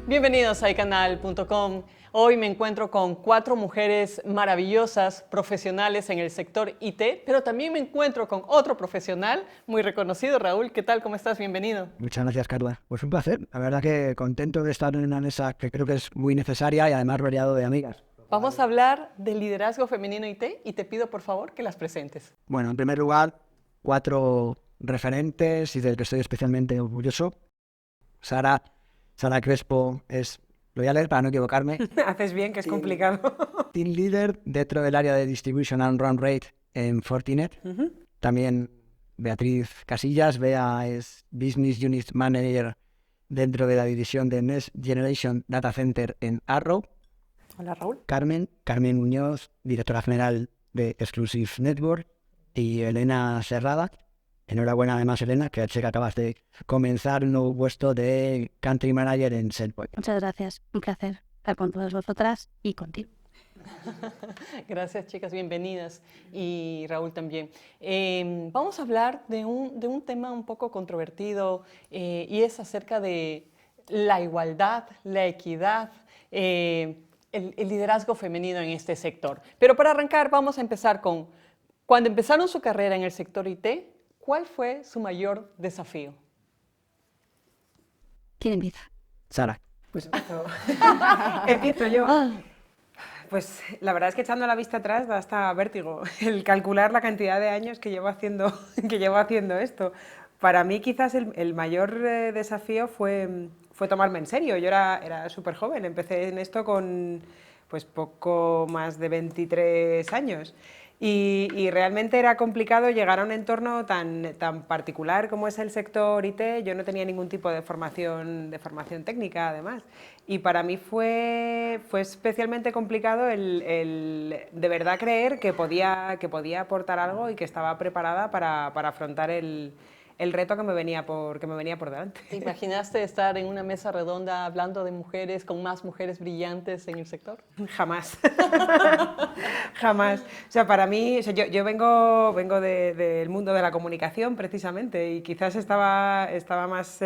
Bienvenidos a iCanal.com. Hoy me encuentro con 4 mujeres maravillosas, profesionales en el sector IT, pero también me encuentro con otro profesional muy reconocido. Raúl, ¿qué tal? ¿Cómo estás? Bienvenido. Muchas gracias, Carla. Pues un placer. La verdad que contento de estar en una mesa que creo que es muy necesaria y además rodeado de amigas. Vamos a hablar del liderazgo femenino IT y te pido por favor que las presentes. Bueno, en primer lugar, 4 referentes y del que estoy especialmente orgulloso. Sara Crespo lo voy a leer para no equivocarme, Haces bien, que es complicado. Team Leader dentro del área de Distribution and Run Rate en Fortinet. También Beatriz Casillas, Bea es Business Unit Manager dentro de la división de Next Generation Data Center en Arrow. Hola, Raúl. Carmen Muñoz, directora general de Exclusive Network, y Elena Serrada. Enhorabuena además, Elena, que sé que acabas de comenzar un nuevo puesto de Country Manager en SharePoint. Muchas gracias, un placer estar con todas vosotras y contigo. Gracias, chicas, bienvenidas. Y Raúl también. Vamos a hablar de un tema un poco controvertido y es acerca de la igualdad, la equidad, el liderazgo femenino en este sector. Pero para arrancar, vamos a empezar con, cuando empezaron su carrera en el sector IT, ¿cuál fue su mayor desafío? ¿Quién empieza? Sara. Pues empiezo yo. Pues la verdad es que echando la vista atrás da hasta vértigo el calcular la cantidad de años que llevo haciendo esto. Para mí quizás el mayor desafío fue tomarme en serio. Yo era súper joven, empecé en esto con pues poco más de 23 años. Y realmente era complicado llegar a un entorno tan particular como es el sector IT. Yo no tenía ningún tipo de formación técnica, además. Y para mí fue especialmente complicado el de verdad creer que podía aportar algo y que estaba preparada para afrontar el reto que me venía por delante. ¿Te imaginaste estar en una mesa redonda hablando de mujeres, con más mujeres brillantes en el sector? Jamás. Jamás. O sea, para mí, o sea, yo vengo del mundo de la comunicación, precisamente, y quizás estaba más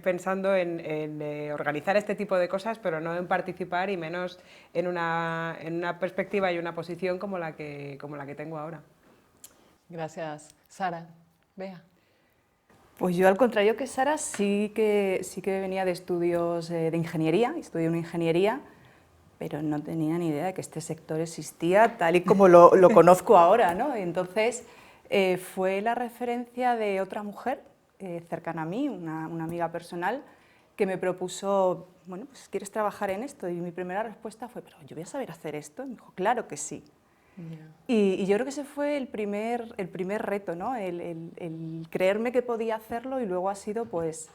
pensando en organizar este tipo de cosas, pero no en participar y menos en una perspectiva y una posición como la que tengo ahora. Gracias. Sara, Bea. Pues yo, al contrario que Sara, sí que venía de estudios de ingeniería, estudié una ingeniería, pero no tenía ni idea de que este sector existía tal y como lo conozco ahora, ¿no? Entonces fue la referencia de otra mujer cercana a mí, una amiga personal, que me propuso, bueno, pues ¿quieres trabajar en esto? Y mi primera respuesta fue, ¿pero yo voy a saber hacer esto? Y me dijo, claro que sí. Y yo creo que ese fue el primer reto, ¿no? El creerme que podía hacerlo, y luego ha sido pues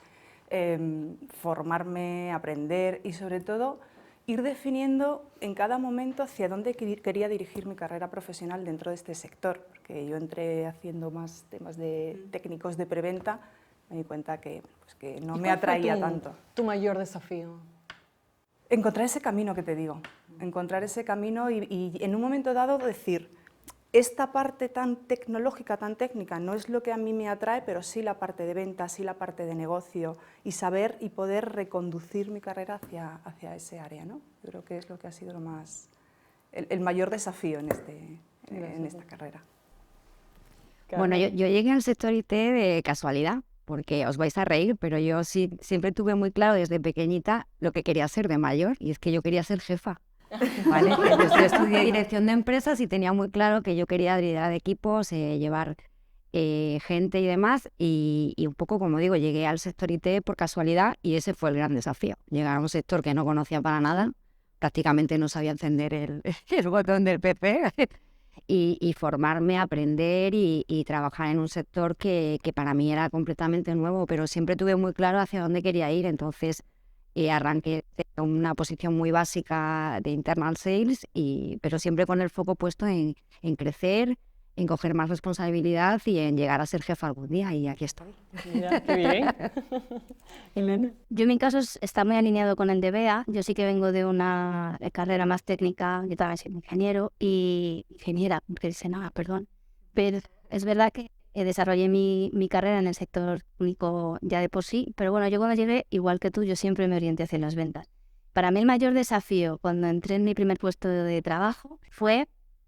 formarme, aprender y sobre todo ir definiendo en cada momento hacia dónde quería dirigir mi carrera profesional dentro de este sector, porque yo entré haciendo más temas de técnicos de preventa, me di cuenta que no me atraía tanto. ¿Tu mayor desafío? Encontrar ese camino que te digo, encontrar ese camino y en un momento dado decir, esta parte tan tecnológica, tan técnica, no es lo que a mí me atrae, pero sí la parte de venta, sí la parte de negocio, y saber y poder reconducir mi carrera hacia ese área, ¿no? Yo creo que es lo que ha sido el mayor desafío en esta carrera. Bueno, yo llegué al sector IT de casualidad, porque os vais a reír, pero yo sí, siempre tuve muy claro desde pequeñita lo que quería ser de mayor, y es que yo quería ser jefa. ¿Vale? Entonces, yo estudié dirección de empresas y tenía muy claro que yo quería liderar equipos, llevar gente y demás, y un poco, como digo, llegué al sector IT por casualidad y ese fue el gran desafío. Llegar a un sector que no conocía para nada, prácticamente no sabía encender el botón del PC y formarme, aprender y trabajar en un sector que para mí era completamente nuevo, pero siempre tuve muy claro hacia dónde quería ir. Entonces arranqué de una posición muy básica de internal sales, pero siempre con el foco puesto en crecer, en coger más responsabilidad y en llegar a ser jefa algún día, y aquí estoy. Mira, qué bien. Yo en mi caso está muy alineado con el de Bea. Yo sí que vengo de una carrera más técnica, yo también soy ingeniera, que dice nada, perdón, pero es verdad que desarrollé mi carrera en el sector público ya de por sí, pero bueno, yo cuando llegué, igual que tú, yo siempre me orienté hacia las ventas. Para mí el mayor desafío cuando entré en mi primer puesto de trabajo fue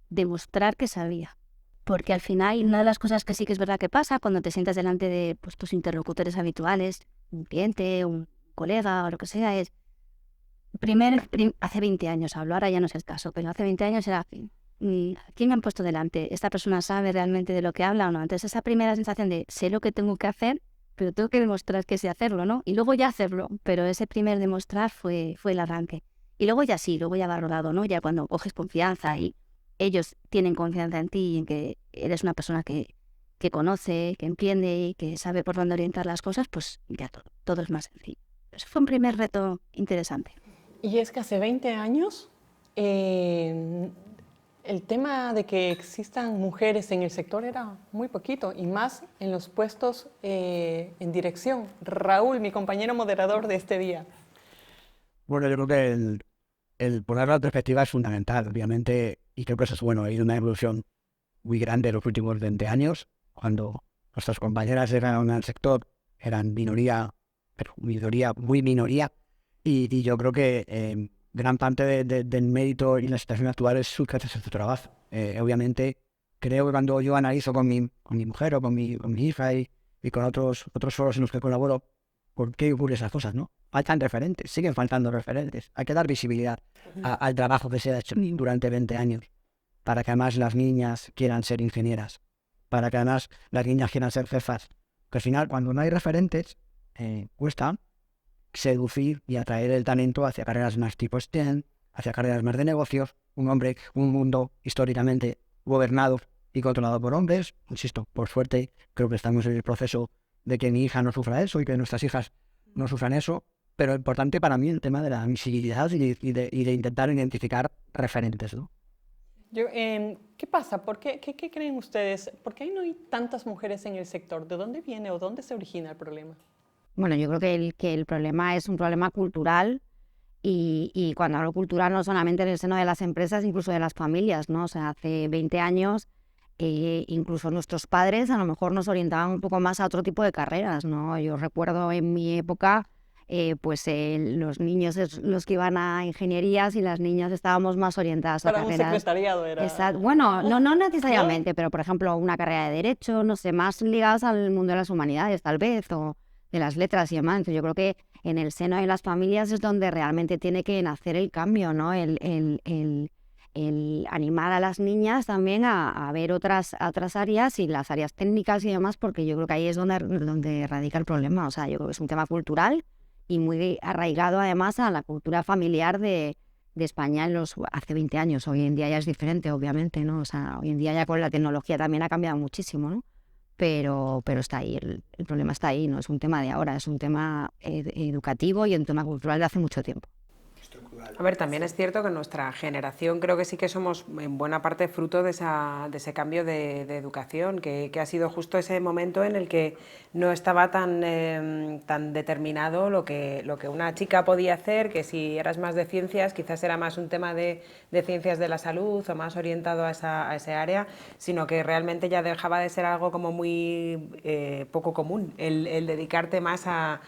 demostrar que sabía. Porque al final, una de las cosas que sí que es verdad que pasa cuando te sientas delante de pues, tus interlocutores habituales, un cliente, un colega o lo que sea, es... hace 20 años hablo, ahora ya no es el caso, pero hace 20 años era... ¿Quién me han puesto delante? ¿Esta persona sabe realmente de lo que habla o no? Entonces esa primera sensación de sé lo que tengo que hacer, pero tengo que demostrar que sé hacerlo, ¿no? Y luego ya hacerlo, pero ese primer demostrar fue el arranque. Y luego ya sí, luego ya va rodado, ¿no? Ya cuando coges confianza y ellos tienen confianza en ti y en que eres una persona que conoce, que entiende y que sabe por dónde orientar las cosas, pues ya todo es más sencillo. Eso fue un primer reto interesante. Y es que hace 20 años el tema de que existan mujeres en el sector era muy poquito, y más en los puestos en dirección. Raúl, mi compañero moderador de este día. Bueno, yo creo que el poner la perspectiva es fundamental, obviamente, y creo que eso es bueno. Ha habido una evolución muy grande en los últimos 20 años, cuando nuestras compañeras eran en el sector, eran minoría, pero muy minoría, y yo creo que gran parte del mérito y la situación actual es gracias a su trabajo. Obviamente, creo que cuando yo analizo con mi mujer o con mi hija y con otros foros en los que colaboro, ¿por qué ocurren esas cosas, no? Faltan referentes, siguen faltando referentes. Hay que dar visibilidad al trabajo que se ha hecho durante 20 años, para que además las niñas quieran ser ingenieras, para que además las niñas quieran ser jefas. Que al final, cuando no hay referentes, cuesta seducir y atraer el talento hacia carreras más tipo STEM, hacia carreras más de negocios. Un mundo históricamente gobernado y controlado por hombres. Insisto, por suerte, creo que estamos en el proceso de que mi hija no sufra eso y que nuestras hijas no sufran eso. Pero importante para mí el tema de la visibilidad y de intentar identificar referentes, ¿no? ¿Qué pasa? ¿Qué creen ustedes? ¿Por qué no hay tantas mujeres en el sector? ¿De dónde viene o dónde se origina el problema? Bueno, yo creo que el problema es un problema cultural y cuando hablo cultural no solamente en el seno de las empresas, incluso de las familias, ¿no? O sea, hace 20 años incluso nuestros padres a lo mejor nos orientaban un poco más a otro tipo de carreras, ¿no? Yo recuerdo en mi época, los niños los que iban a ingenierías y las niñas estábamos más orientadas a Para un carreras... secretariado era... Bueno, no necesariamente, pero por ejemplo una carrera de Derecho, no sé, más ligadas al mundo de las humanidades tal vez, o de las letras y demás. Entonces yo creo que en el seno de las familias es donde realmente tiene que nacer el cambio, ¿no? El animar a las niñas también a ver otras áreas y las áreas técnicas y demás, porque yo creo que ahí es donde radica el problema. O sea, yo creo que es un tema cultural y muy arraigado además a la cultura familiar de España hace 20 años. Hoy en día ya es diferente, obviamente, ¿no? O sea, hoy en día ya con la tecnología también ha cambiado muchísimo, ¿no? Pero está ahí, el problema está ahí, no es un tema de ahora, es un tema educativo y un tema cultural de hace mucho tiempo. A ver, también es cierto que nuestra generación creo que sí que somos en buena parte fruto de ese cambio de educación, que ha sido justo ese momento en el que no estaba tan determinado lo que una chica podía hacer, que si eras más de ciencias quizás era más un tema de ciencias de la salud o más orientado a ese área, sino que realmente ya dejaba de ser algo como muy poco común, el dedicarte más a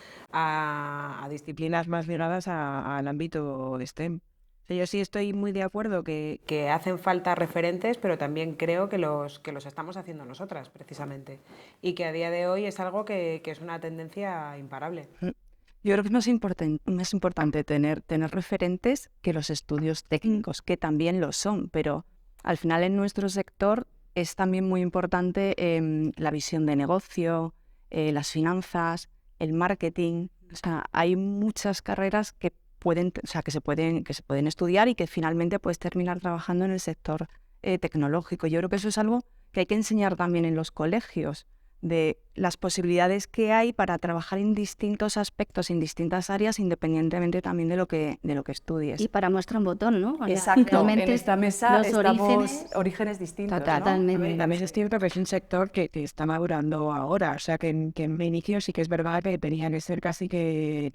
disciplinas más ligadas al ámbito de STEM. O sea, yo sí estoy muy de acuerdo que hacen falta referentes, pero también creo que los estamos haciendo nosotras, precisamente. Y que a día de hoy es algo que es una tendencia imparable. Yo creo que no es importante tener referentes que los estudios técnicos, que también lo son, pero al final en nuestro sector es también muy importante la visión de negocio, las finanzas, el marketing. O sea, hay muchas carreras que se pueden estudiar y que finalmente puedes terminar trabajando en el sector tecnológico. Yo creo que eso es algo que hay que enseñar también en los colegios, de las posibilidades que hay para trabajar en distintos aspectos, en distintas áreas, independientemente también de lo que estudies. Y para muestra un botón, ¿no? Exacto, en esta mesa los estamos orígenes distintos, totalmente. ¿no? También es cierto que es un sector que está madurando ahora, o sea que en mi inicio sí que es verdad que tenía que ser casi que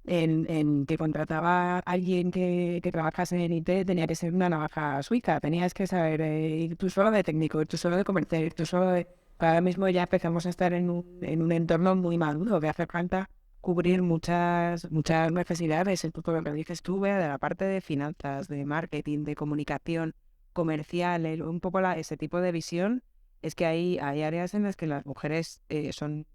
que contrataba a alguien que trabajase en IT, tenía que ser una navaja suiza, tenías que saber ir tú solo de técnico, ir tú solo de comercial, ir tú solo de... Ahora mismo ya empezamos a estar en un entorno muy maduro, que hace falta cubrir muchas necesidades, el punto que dices tú, Bea, de la parte de finanzas, de marketing, de comunicación comercial, un poco ese tipo de visión. Es que hay áreas en las que las mujeres son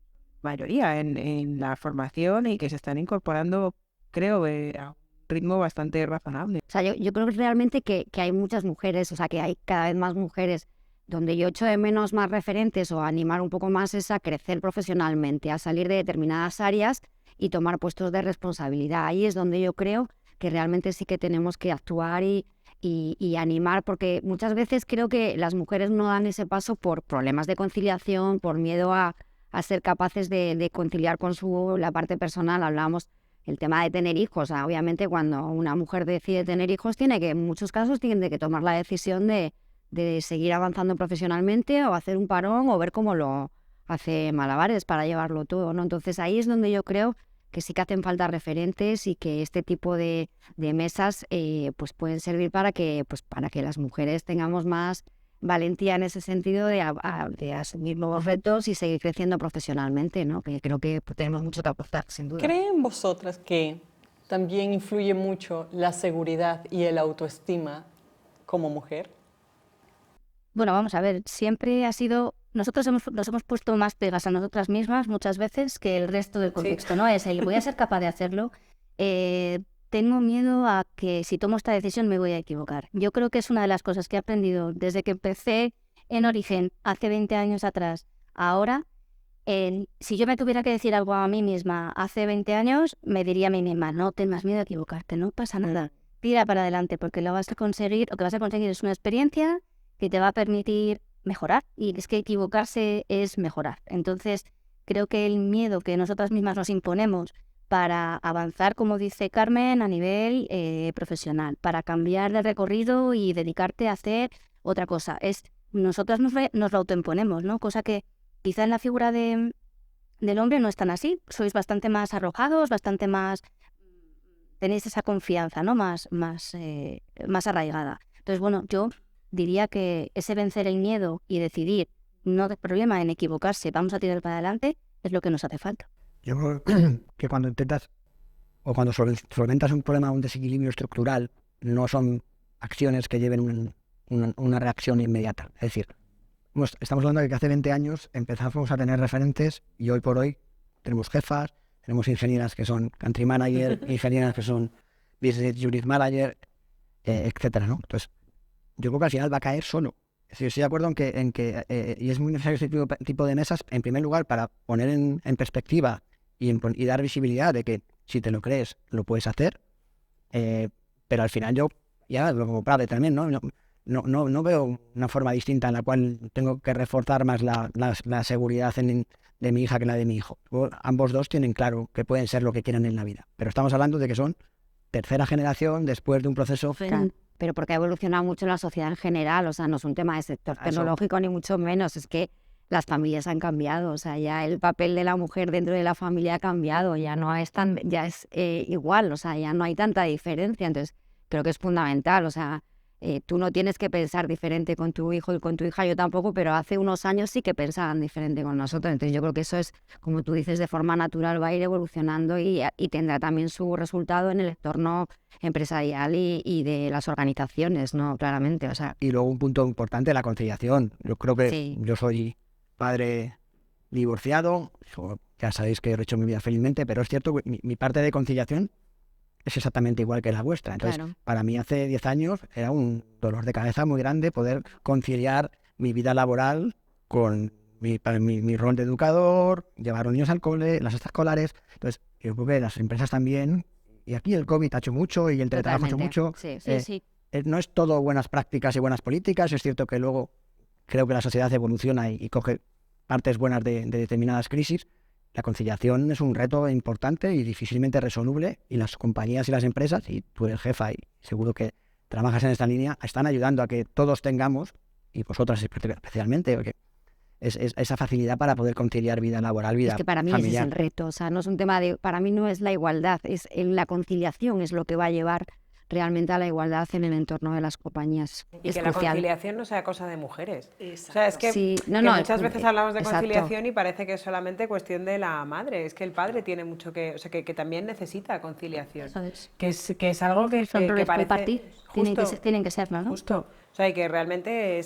mayoría en la formación y que se están incorporando, creo, a un ritmo bastante razonable. O sea, yo creo que realmente que hay muchas mujeres, o sea, que hay cada vez más mujeres. Donde yo echo de menos más referentes o animar un poco más es a crecer profesionalmente, a salir de determinadas áreas y tomar puestos de responsabilidad. Ahí es donde yo creo que realmente sí que tenemos que actuar y animar, porque muchas veces creo que las mujeres no dan ese paso por problemas de conciliación, por miedo a ser capaces de conciliar con la parte personal. Hablábamos el tema de tener hijos. O sea, obviamente cuando una mujer decide tener hijos, en muchos casos tiene que tomar la decisión de seguir avanzando profesionalmente o hacer un parón o ver cómo lo hace malabares para llevarlo todo, ¿no? Entonces ahí es donde yo creo que sí que hacen falta referentes y que este tipo de mesas pues pueden servir para que las mujeres tengamos más valentía en ese sentido de asumir nuevos retos y seguir creciendo profesionalmente, ¿no? Que creo que tenemos mucho que aportar, sin duda. ¿Creen vosotras que también influye mucho la seguridad y el autoestima como mujer? Bueno, vamos a ver, siempre ha sido... Nosotros nos hemos puesto más pegas a nosotras mismas muchas veces que el resto del contexto, ¿no? Es el voy a ser capaz de hacerlo. Tengo miedo a que si tomo esta decisión me voy a equivocar. Yo creo que es una de las cosas que he aprendido desde que empecé en Origen hace 20 años atrás. Ahora, si yo me tuviera que decir algo a mí misma hace 20 años, me diría a mí misma, no tengas miedo a equivocarte, no pasa nada. Tira para adelante porque lo que vas a conseguir es una experiencia que te va a permitir mejorar, y es que equivocarse es mejorar. Entonces, creo que el miedo que nosotras mismas nos imponemos para avanzar, como dice Carmen, a nivel profesional, para cambiar de recorrido y dedicarte a hacer otra cosa, nosotras nos lo autoimponemos, ¿no? Cosa que quizá en la figura del hombre no es tan así. Sois bastante más arrojados, bastante más... tenéis esa confianza, ¿no? Más arraigada. Entonces, bueno, yo diría que ese vencer el miedo y decidir, no hay problema en equivocarse, vamos a tirar para adelante, es lo que nos hace falta. Yo creo que cuando intentas o cuando solventas un problema, un desequilibrio estructural, no son acciones que lleven una reacción inmediata. Es decir, estamos hablando de que hace 20 años empezamos a tener referentes y hoy por hoy tenemos jefas, tenemos ingenieras que son country manager, ingenieras que son business unit manager, etcétera, ¿no? Entonces, yo creo que al final va a caer solo. Es decir, estoy de acuerdo en que y es muy necesario este tipo de mesas, en primer lugar, para poner en perspectiva y dar visibilidad de que si te lo crees, lo puedes hacer. Pero al final yo, ya como padre también, no veo una forma distinta en la cual tengo que reforzar más la seguridad de mi hija que la de mi hijo. Ambos dos tienen claro que pueden ser lo que quieran en la vida. Pero estamos hablando de que son tercera generación después de un proceso... Pero porque ha evolucionado mucho la sociedad en general, o sea, no es un tema de sector tecnológico ni mucho menos, es que las familias han cambiado, o sea, ya el papel de la mujer dentro de la familia ha cambiado, ya no es igual, o sea, ya no hay tanta diferencia, entonces creo que es fundamental, o sea, tú no tienes que pensar diferente con tu hijo y con tu hija, yo tampoco, pero hace unos años sí que pensaban diferente con nosotros, entonces yo creo que eso es, como tú dices, de forma natural va a ir evolucionando y tendrá también su resultado en el entorno empresarial y de las organizaciones, ¿no? Claramente, o sea... Y luego un punto importante, la conciliación. Yo creo que yo soy padre divorciado, ya sabéis que he hecho mi vida felizmente, pero es cierto que mi parte de conciliación es exactamente igual que la vuestra. Entonces, para mí hace 10 años era un dolor de cabeza muy grande poder conciliar mi vida laboral con mi rol de educador, llevar a los niños al cole, las extraescolares. Entonces, yo creo que las empresas también, y aquí el COVID ha hecho mucho y el teletrabajo ha hecho mucho. Sí. No es todo buenas prácticas y buenas políticas. Es cierto que luego creo que la sociedad evoluciona y coge partes buenas de determinadas crisis. La conciliación es un reto importante y difícilmente resoluble, y las compañías y las empresas, y tú eres jefa y seguro que trabajas en esta línea, están ayudando a que todos tengamos, y vosotras especialmente, porque es esa facilidad para poder conciliar vida laboral, vida familiar. Es que para mí ese es el reto, o sea, no es un tema para mí no es la igualdad, es la conciliación es lo que va a llevar realmente a la igualdad en el entorno de las compañías. Y es que la crucial. conciliación no sea cosa de mujeres. Exacto. O sea, es que, Sí, no, que no, muchas veces hablamos de exacto. conciliación y parece que es solamente cuestión de la madre. Es que el padre tiene mucho que... O sea, que también necesita conciliación. Eso es. Que es algo que Son roles parece... compartidos. Tienen que ser, ¿no? Justo. O sea, y que realmente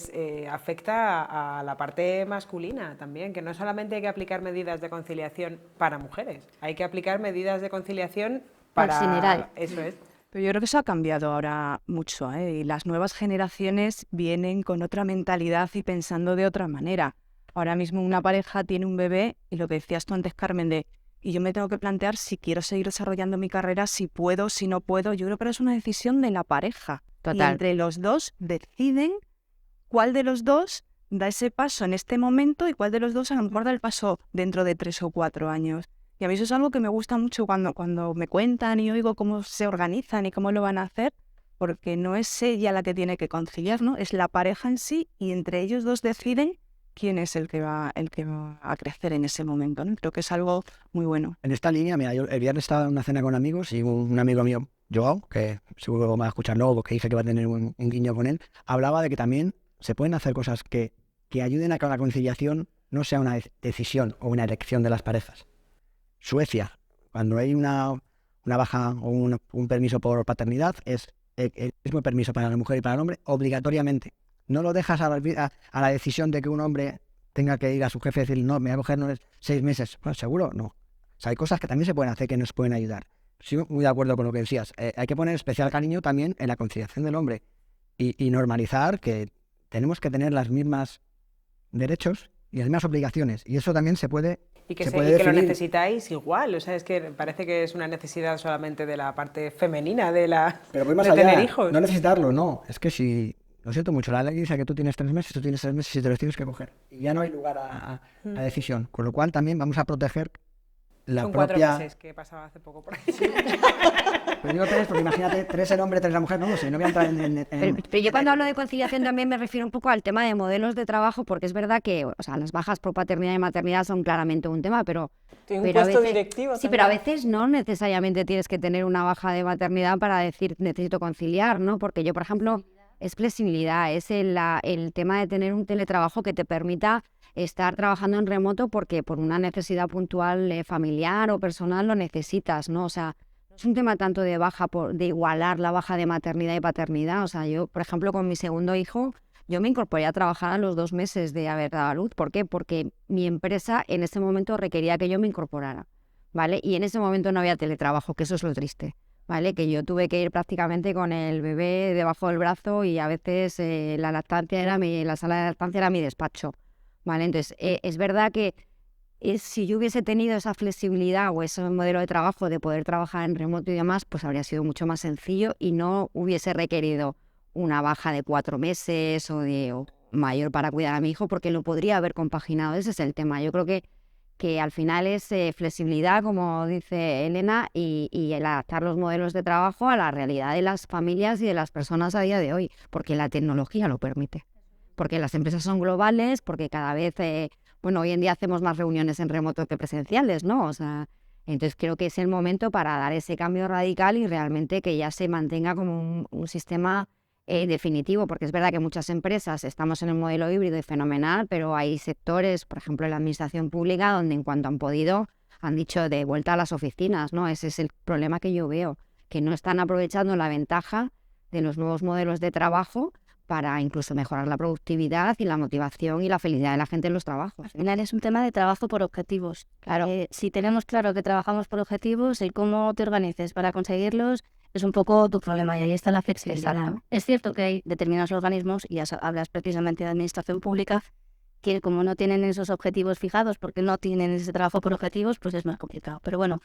afecta a la parte masculina también, que no solamente hay que aplicar medidas de conciliación para mujeres, hay que aplicar medidas de conciliación para... En general. Eso es. Pero yo creo que eso ha cambiado ahora mucho, ¿eh? Y las nuevas generaciones vienen con otra mentalidad y pensando de otra manera. Ahora mismo una pareja tiene un bebé y lo que decías tú antes, Carmen, y yo me tengo que plantear si quiero seguir desarrollando mi carrera, si puedo, si no puedo. Yo creo que es una decisión de la pareja. Y Total. entre los dos deciden cuál de los dos da ese paso en este momento y cuál de los dos a lo mejor da el paso dentro de 3 o 4 años. Y a mí eso es algo que me gusta mucho cuando me cuentan y oigo cómo se organizan y cómo lo van a hacer, porque no es ella la que tiene que conciliar, ¿no? Es la pareja en sí y entre ellos dos deciden quién es el que va a crecer en ese momento, ¿no? Creo que es algo muy bueno. En esta línea, mira, yo el viernes estaba en una cena con amigos y un amigo mío, Joao, que seguro va a escucharlo porque dice que va a tener un guiño con él, hablaba de que también se pueden hacer cosas que ayuden a que la conciliación no sea una decisión o una elección de las parejas. Suecia, cuando hay una baja o un permiso por paternidad, es el mismo permiso para la mujer y para el hombre obligatoriamente. No lo dejas a la decisión de que un hombre tenga que ir a su jefe y decir, no, me voy a coger 6 meses. Bueno, seguro, no. O sea, hay cosas que también se pueden hacer que nos pueden ayudar. Estoy muy de acuerdo con lo que decías. Hay que poner especial cariño también en la conciliación del hombre y normalizar que tenemos que tener los mismos derechos y las mismas obligaciones. Y eso también se puede Y que, se y puede que lo definir. necesitáis igual. O sea, es que parece que es una necesidad solamente de la parte femenina Pero voy más de allá. tener hijos. No necesitarlo, no. Es que si... Lo siento mucho, la ley dice que tú tienes 3 meses, tú tienes 3 meses y te los tienes que coger. Y ya no hay lugar a decisión. Con lo cual también vamos a proteger la Son propia... 4 meses que pasaba hace poco por ahí. Pero digo 3 porque imagínate, 3 el hombre, 3 la mujer, no lo sé, no voy a entrar en... Pero yo cuando hablo de conciliación también me refiero un poco al tema de modelos de trabajo, porque es verdad que, o sea, las bajas por paternidad y maternidad son claramente un tema, pero... Tiene un pero a puesto veces- directivo Sí, pero a también. veces no necesariamente tienes que tener una baja de maternidad para decir necesito conciliar, ¿no? Porque yo, por ejemplo, es flexibilidad, es el tema de tener un teletrabajo que te permita estar trabajando en remoto porque por una necesidad puntual familiar o personal lo necesitas, ¿no? O sea, no es un tema tanto de de igualar la baja de maternidad y paternidad. O sea, yo, por ejemplo, con mi segundo hijo, yo me incorporé a trabajar a los 2 meses de haber dado a luz. ¿Por qué? Porque mi empresa en ese momento requería que yo me incorporara, ¿vale? Y en ese momento no había teletrabajo, que eso es lo triste, ¿vale? Que yo tuve que ir prácticamente con el bebé debajo del brazo y a veces la sala de lactancia era mi despacho, ¿vale? Entonces, es verdad que si yo hubiese tenido esa flexibilidad o ese modelo de trabajo de poder trabajar en remoto y demás, pues habría sido mucho más sencillo y no hubiese requerido una baja de 4 meses o mayor para cuidar a mi hijo, porque lo podría haber compaginado. Ese es el tema. Yo creo que al final es flexibilidad, como dice Elena, y el adaptar los modelos de trabajo a la realidad de las familias y de las personas a día de hoy, porque la tecnología lo permite. Porque las empresas son globales, porque cada vez, hoy en día hacemos más reuniones en remoto que presenciales, ¿no? O sea, entonces creo que es el momento para dar ese cambio radical y realmente que ya se mantenga como un sistema definitivo, porque es verdad que muchas empresas estamos en el modelo híbrido y fenomenal, pero hay sectores, por ejemplo, en la administración pública, donde en cuanto han podido, han dicho de vuelta a las oficinas, ¿no? Ese es el problema que yo veo, que no están aprovechando la ventaja de los nuevos modelos de trabajo para incluso mejorar la productividad y la motivación y la felicidad de la gente en los trabajos. Al final es un tema de trabajo por objetivos. Claro. Si tenemos claro que trabajamos por objetivos, el cómo te organices para conseguirlos es un poco tu problema y ahí está la flexibilidad, ¿no? Es cierto que hay determinados organismos, y ya hablas precisamente de administración pública, que como no tienen esos objetivos fijados porque no tienen ese trabajo por objetivos, pues es más complicado. Pero bueno,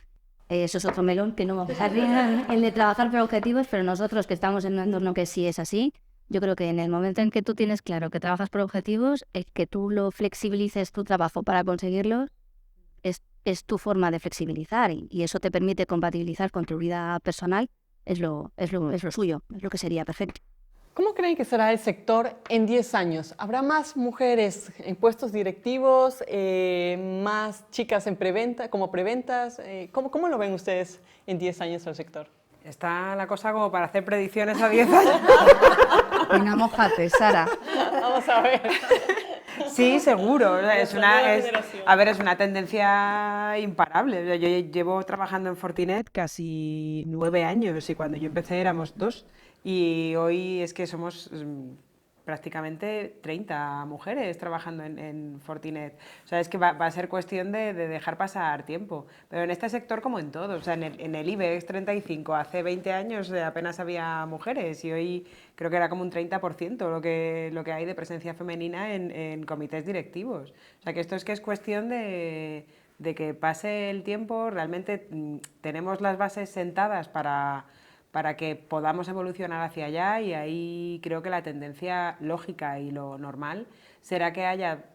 eso es otro melón que no vamos a abrir, el de trabajar por objetivos, pero nosotros que estamos en un entorno que sí es así, yo creo que en el momento en que tú tienes claro que trabajas por objetivos, el que tú lo flexibilices tu trabajo para conseguirlo es tu forma de flexibilizar y eso te permite compatibilizar con tu vida personal, es lo suyo, es lo que sería perfecto. ¿Cómo creen que será el sector en 10 años? ¿Habrá más mujeres en puestos directivos, más chicas en preventa, como preventas? ¿Cómo lo ven ustedes en 10 años al sector? Está la cosa como para hacer predicciones a 10 años. Venga, mójate, Sara. Vamos a ver. Sí, seguro. Es Nuestra nueva es, generación. a ver, es una tendencia imparable. Yo llevo trabajando en Fortinet casi 9 años y cuando yo empecé éramos 2 y hoy es que somos prácticamente 30 mujeres trabajando en Fortinet. O sea, es que va a ser cuestión de dejar pasar tiempo. Pero en este sector como en todo, o sea, en el IBEX 35 hace 20 años apenas había mujeres y hoy creo que era como un 30% lo que hay de presencia femenina en comités directivos. O sea, que esto es que es cuestión de que pase el tiempo, realmente tenemos las bases sentadas para que podamos evolucionar hacia allá y ahí creo que la tendencia lógica y lo normal será que haya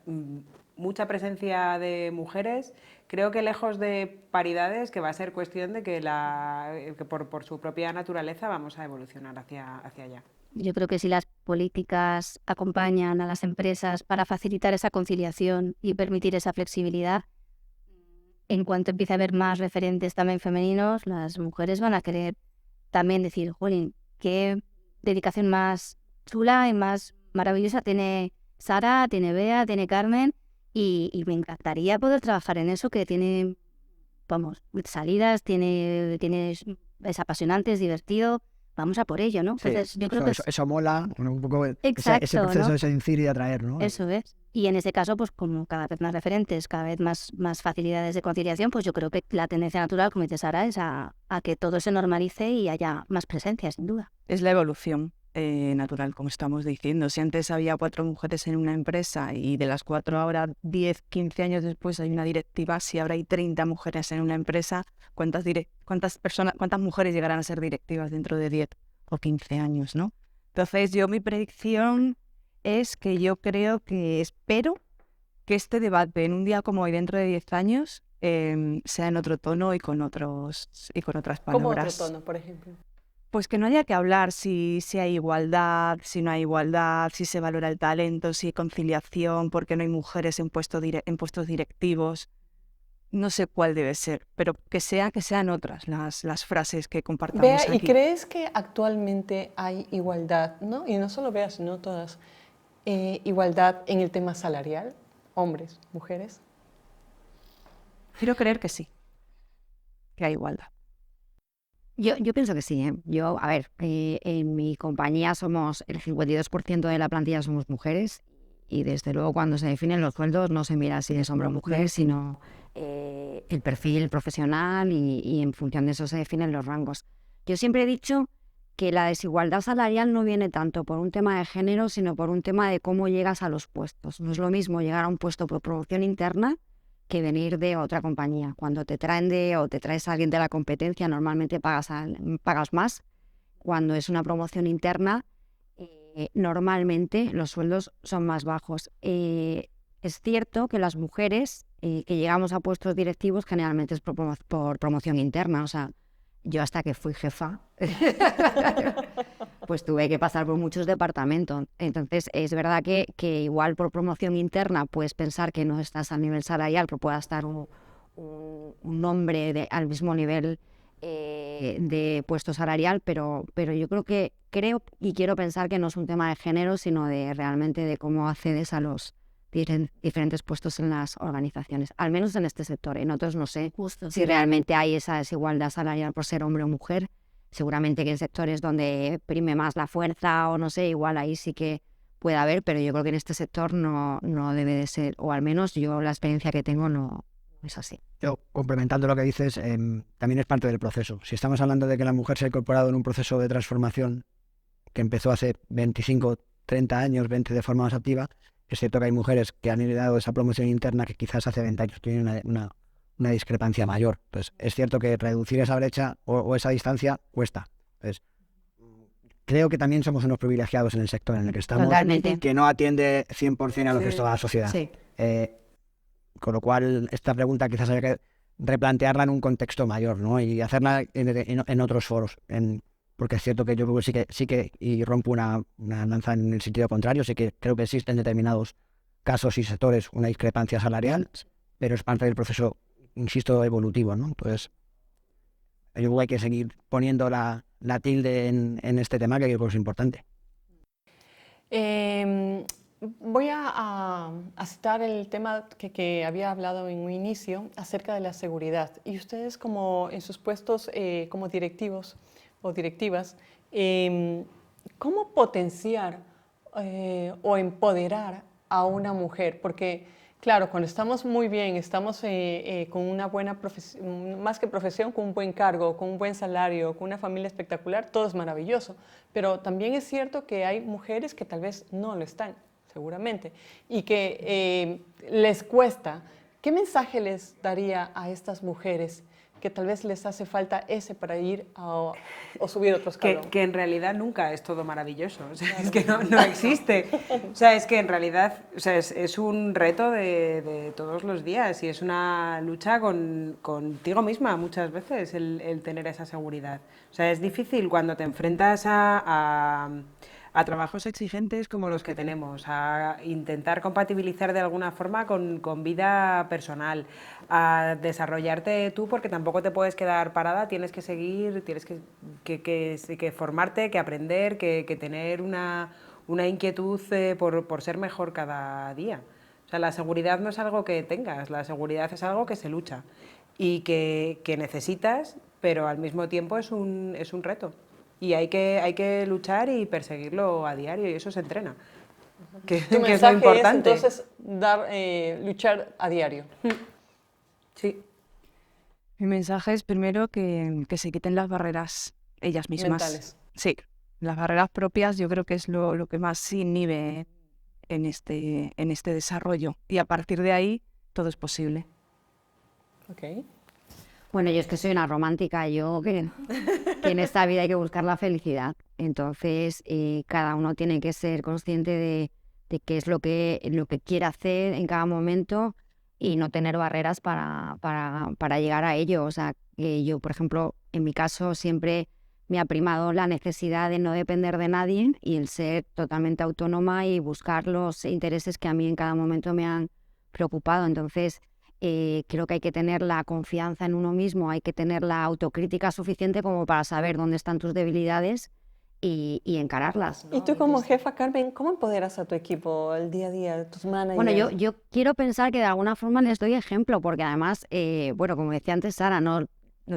mucha presencia de mujeres, creo que lejos de paridades, que va a ser cuestión de que por su propia naturaleza vamos a evolucionar hacia allá. Yo creo que si las políticas acompañan a las empresas para facilitar esa conciliación y permitir esa flexibilidad, en cuanto empiece a haber más referentes también femeninos, las mujeres van a querer también decir, jolín, qué dedicación más chula y más maravillosa tiene Sara, tiene Bea, tiene Carmen, y me encantaría poder trabajar en eso que tiene, vamos, salidas, es apasionante, es divertido, vamos a por ello, ¿no? Sí, Entonces, yo creo que eso mola, bueno, un poco ese exacto, proceso ¿no? de seducir y de atraer, ¿no? Eso es. Y en ese caso, pues como cada vez más referentes, cada vez más facilidades de conciliación, pues yo creo que la tendencia natural, como dice Sara, es a que todo se normalice y haya más presencia, sin duda. Es la evolución natural, como estamos diciendo. Si antes había 4 mujeres en una empresa y de las 4 ahora 10, 15 años después hay una directiva, si ahora hay 30 mujeres en una empresa, ¿cuántas mujeres llegarán a ser directivas dentro de 10 o 15 años, ¿no? Entonces mi predicción es que yo espero que este debate en un día como hoy, dentro de 10 años, sea en otro tono y con otras ¿Cómo otro palabras. tono, por ejemplo? Pues que no haya que hablar si hay igualdad, si no hay igualdad, si se valora el talento, si hay conciliación, porque no hay mujeres en puestos directivos. No sé cuál debe ser, pero que sean otras las frases que compartamos Bea, aquí. ¿y crees que actualmente hay igualdad, ¿no? Y no solo Bea, sino todas, igualdad en el tema salarial, hombres, mujeres? Quiero creer que sí, que hay igualdad. Yo pienso que sí, ¿eh? Yo, a ver, en mi compañía somos el 52% de la plantilla somos mujeres y desde luego cuando se definen los sueldos no se mira si es hombre o mujer, sino el perfil profesional y en función de eso se definen los rangos. Yo siempre he dicho que la desigualdad salarial no viene tanto por un tema de género, sino por un tema de cómo llegas a los puestos. No es lo mismo llegar a un puesto por promoción interna que venir de otra compañía. Cuando te traen o te traes a alguien de la competencia, normalmente pagas más. Cuando es una promoción interna, normalmente los sueldos son más bajos. Es cierto que las mujeres que llegamos a puestos directivos generalmente es por promoción interna. O sea, yo hasta que fui jefa, pues tuve que pasar por muchos departamentos. Entonces, es verdad que igual por promoción interna puedes pensar que no estás al nivel salarial, pero pueda estar un hombre al mismo nivel de puesto salarial, pero yo creo y quiero pensar que no es un tema de género, sino de realmente de cómo accedes a los diferentes puestos en las organizaciones, al menos en este sector. En otros no sé si realmente hay esa desigualdad salarial por ser hombre o mujer. Seguramente que en sectores donde prime más la fuerza o no sé, igual ahí sí que puede haber, pero yo creo que en este sector no debe de ser, o al menos yo la experiencia que tengo no es así. Yo, complementando lo que dices, también es parte del proceso. Si estamos hablando de que la mujer se ha incorporado en un proceso de transformación que empezó hace 25, 30 años, 20 de forma más activa, es cierto que hay mujeres que han heredado esa promoción interna que quizás hace 20 años tienen una discrepancia mayor. Entonces, es cierto que reducir esa brecha o esa distancia cuesta. Entonces, creo que también somos unos privilegiados en el sector en el que estamos, Totalmente. que no atiende 100% a lo que es toda la sociedad. Sí. Con lo cual, esta pregunta quizás haya que replantearla en un contexto mayor, ¿no? Y hacerla en otros foros. Porque es cierto que yo creo que sí que y rompo una lanza en el sentido contrario, sí que creo que existen determinados casos y sectores una discrepancia salarial, pero es parte del proceso, insisto, evolutivo, ¿no? Entonces, pero igual hay que seguir poniendo la tilde en este tema, que creo que es importante. Voy a citar el tema que había hablado en un inicio acerca de la seguridad. Y ustedes, como en sus puestos como directivos o directivas, ¿cómo potenciar o empoderar a una mujer? Porque, claro, cuando estamos muy bien, estamos con una buena profesión, más que profesión, con un buen cargo, con un buen salario, con una familia espectacular, todo es maravilloso. Pero también es cierto que hay mujeres que tal vez no lo están, seguramente, y que les cuesta. ¿Qué mensaje les daría a estas mujeres que tal vez les hace falta ese para ir o subir otro escalón? Que en realidad nunca es todo maravilloso, o sea, es que no existe. O sea, es que en realidad, o sea, es un reto de todos los días y es una lucha contigo misma muchas veces el tener esa seguridad. O sea, es difícil cuando te enfrentas a trabajos exigentes como los que tenemos, a intentar compatibilizar de alguna forma con vida personal, a desarrollarte tú, porque tampoco te puedes quedar parada, tienes que seguir, tienes que formarte, que aprender, que tener una inquietud por ser mejor cada día. O sea, la seguridad no es algo que tengas, la seguridad es algo que se lucha y que necesitas, pero al mismo tiempo es un reto. Y hay que luchar y perseguirlo a diario, y eso se entrena, que Tu es lo importante. Es entonces luchar a diario. Sí. Mi mensaje es primero que se quiten las barreras ellas mismas. Mentales. Sí, las barreras propias yo creo que es lo que más inhibe en este desarrollo. Y a partir de ahí todo es posible. Okay. Bueno, yo es que soy una romántica, yo que en esta vida hay que buscar la felicidad. Entonces, cada uno tiene que ser consciente de qué es lo que quiere hacer en cada momento y no tener barreras para llegar a ello. O sea, yo, por ejemplo, en mi caso siempre me ha primado la necesidad de no depender de nadie y el ser totalmente autónoma y buscar los intereses que a mí en cada momento me han preocupado. Entonces, creo que hay que tener la confianza en uno mismo, hay que tener la autocrítica suficiente como para saber dónde están tus debilidades y encararlas, ¿no? Y tú como jefa, Carmen, ¿cómo empoderas a tu equipo el día a día, tus managers? Bueno, yo quiero pensar que de alguna forma les doy ejemplo, porque además, bueno, como decía antes Sara, no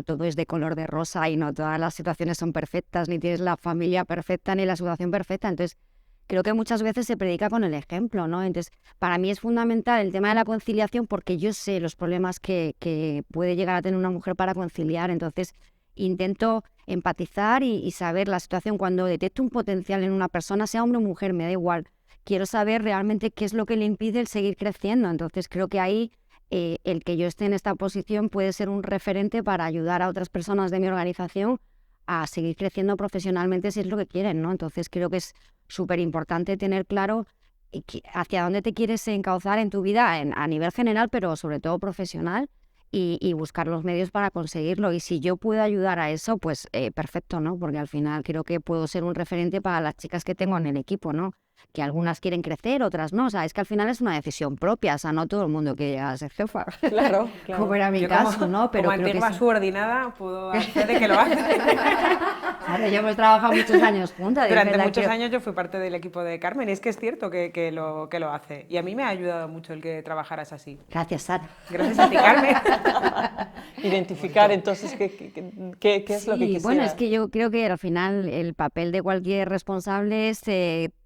todo es de color de rosa y no todas las situaciones son perfectas, ni tienes la familia perfecta ni la situación perfecta, entonces creo que muchas veces se predica con el ejemplo, ¿no? Entonces, para mí es fundamental el tema de la conciliación porque yo sé los problemas que puede llegar a tener una mujer para conciliar. Entonces, intento empatizar y saber la situación. Cuando detecto un potencial en una persona, sea hombre o mujer, me da igual. Quiero saber realmente qué es lo que le impide el seguir creciendo. Entonces, creo que ahí el que yo esté en esta posición puede ser un referente para ayudar a otras personas de mi organización a seguir creciendo profesionalmente si es lo que quieren, ¿no? Entonces, creo que es súper importante tener claro hacia dónde te quieres encauzar en tu vida a nivel general, pero sobre todo profesional, y buscar los medios para conseguirlo. Y si yo puedo ayudar a eso, pues perfecto, ¿no? Porque al final creo que puedo ser un referente para las chicas que tengo en el equipo, ¿no? Que algunas quieren crecer, otras no. O sea, es que al final es una decisión propia. O sea, no todo el mundo quiere llegar a ser jefa. Claro, claro. Como era mi Yo caso, ¿no? Pero como creo que antigua sí. subordinada puedo hacer de que lo hace. Claro, ya hemos trabajado muchos años juntas. Durante muchos años yo fui parte del equipo de Carmen y es que es cierto que lo hace. Y a mí me ha ayudado mucho el que trabajaras así. Gracias, Sara. Gracias a ti, Carmen. Identificar entonces qué es lo que quisiera. Bueno, es que yo creo que al final el papel de cualquier responsable es